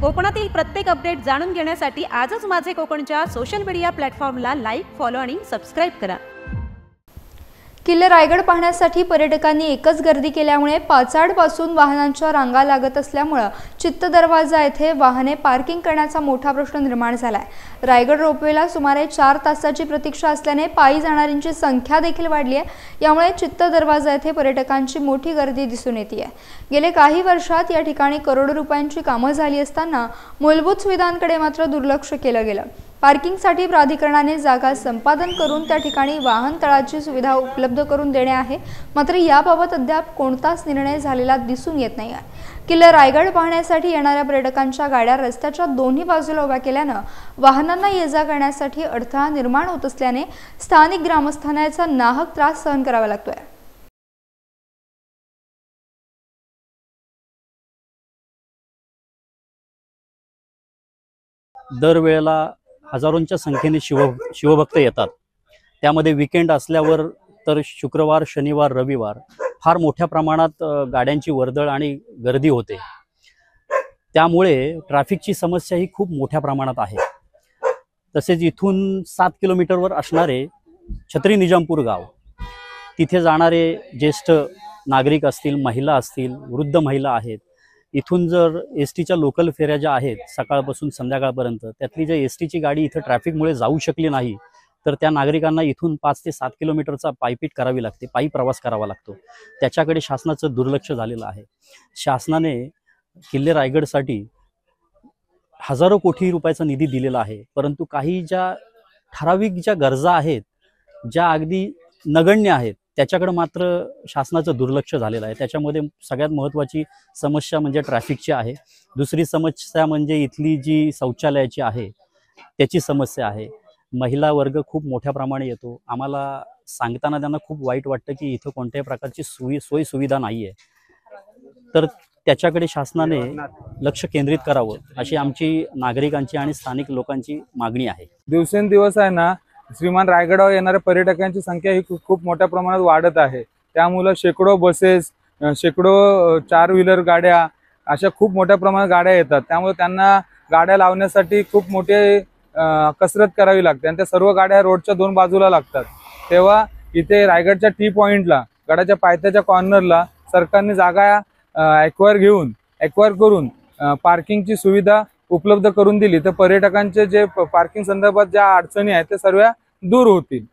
कोकणातील प्रत्येक अपडेट जाणून घेण्यासाठी आजच माझे कोकणच्या सोशल मीडिया प्लॅटफॉर्मला लाईक, फॉलो आणि सबस्क्राइब करा। किल्ले रायगड पाहण्यासाठी पर्यटकांनी एकच गर्दी केल्यामुळे पाचाडपासून वाहनांच्या रांगा लागत असल्यामुळे चित्त दरवाजा येथे वाहने पार्किंग करण्याचा मोठा प्रश्न निर्माण झालाय। रायगड रोपवेला सुमारे 4 तासाची प्रतीक्षा असल्याने पायी जाणाऱ्यांची संख्या देखील वाढली आहे। यामुळे चित्त दरवाजा येथे पर्यटकांची मोठी गर्दी दिसून येते। गेले काही वर्षात या ठिकाणी करोडो रुपयांची कामं झाली असताना मूलभूत सुविधांकडे मात्र दुर्लक्ष केलं गेलं। पार्किंगसाठी प्राधिकरणाने जागा संपादन करून त्या ठिकाणी वाहन तळाची सुविधा उपलब्ध करून देणे आहे, मात्र याबाबत अद्याप कोणताच निर्णय झालेला दिसून येत नाही आहे। किल्ले रायगड पाहण्यासाठी येणाऱ्या पर्यटकांच्या गाड्या रस्त्याच्या दोन्ही बाजूला उभ्या केल्याने वाहनांना ये-जा करण्यासाठी अडथळा निर्माण होत असल्याने स्थानिक ग्रामस्थांना याचा नाहक त्रास सहन करावा लागतोय। दरवेळेला हजारोंच्या संख्येने शिवभक्त येतात। त्यामध्ये वीकेंड असल्यावर तर शुक्रवार, शनिवार, रविवार फार मोठ्या प्रमाणात गाड्यांची वर्दळ आणि गर्दी होते। त्यामुळे ट्रॅफिकची समस्या ही खूप मोठ्या प्रमाणात आहे। तसेच इथून 7 किलोमीटरवर असणारे छत्री निजामपूर गाव, तिथे जाणारे ज्येष्ठ नागरिक असतील, महिला असतील, वृद्ध महिला आहेत, इथून जर एसटीच्या लोकल फेऱ्या ज्या आहेत सकाळपासून संध्याकाळपर्यंत, त्यातली जर एसटीची गाडी इथं ट्रॅफिकमुळे जाऊ शकली नाही तर त्या नागरिकांना इथून 5 ते 7 किलोमीटरचा पायपीट करावी लागते, पायी प्रवास करावा लागतो। त्याच्याकडे शासनाचं दुर्लक्ष झालेलं आहे। शासनाने किल्ले रायगडसाठी हजारो कोटी रुपयाचा निधी दिलेला आहे, परंतु काही ज्या ठराविक ज्या गरजा आहेत, ज्या अगदी नगण्य आहेत, त्याच्याकडे मात्र शासनाचं दुर्लक्ष झालेलं आहे। त्याच्यामध्ये सगळ्यात महत्त्वाची समस्या म्हणजे ट्रॅफिकची आहे। दुसरी समस्या म्हणजे इथली जी शौचालयाची आहे त्याची समस्या आहे। महिला वर्ग खूप मोठ्या प्रमाणे येतो। आम्हाला सांगताना त्यांना खूप वाईट वाटतं की इथं कोणत्याही प्रकारची सोयी सुविधा नाही आहे, तर त्याच्याकडे शासनाने लक्ष केंद्रित करावं अशी आमची नागरिकांची आणि स्थानिक लोकांची मागणी आहे। दिवसेंदिवस आहे ना, श्रीमान रायगडावर येणाऱ्या पर्यटकांची संख्या ही खूप मोठ्या प्रमाणात वाढत आहे। त्यामुळे शेकडो बसेस, शेकडो 4 व्हीलर गाड्या, अशा खूप मोठ्या प्रमाणात गाड्या येतात। त्यामुळे त्यांना गाड्या लावण्यासाठी खूप मोठी कसरत करावी लागते आणि त्या सर्व गाड्या रोडच्या 2 बाजूला लागतात। तेव्हा इथे रायगडच्या टी पॉइंटला, गडाच्या पायथ्याच्या कॉर्नरला सरकारने जागा एक्वायर करून पार्किंगची सुविधा उपलब्ध करून दिली तर पर्यटकांचे जे पार्किंग संदर्भात ज्या अडचणी आहेत ते सर्व दूर होतील।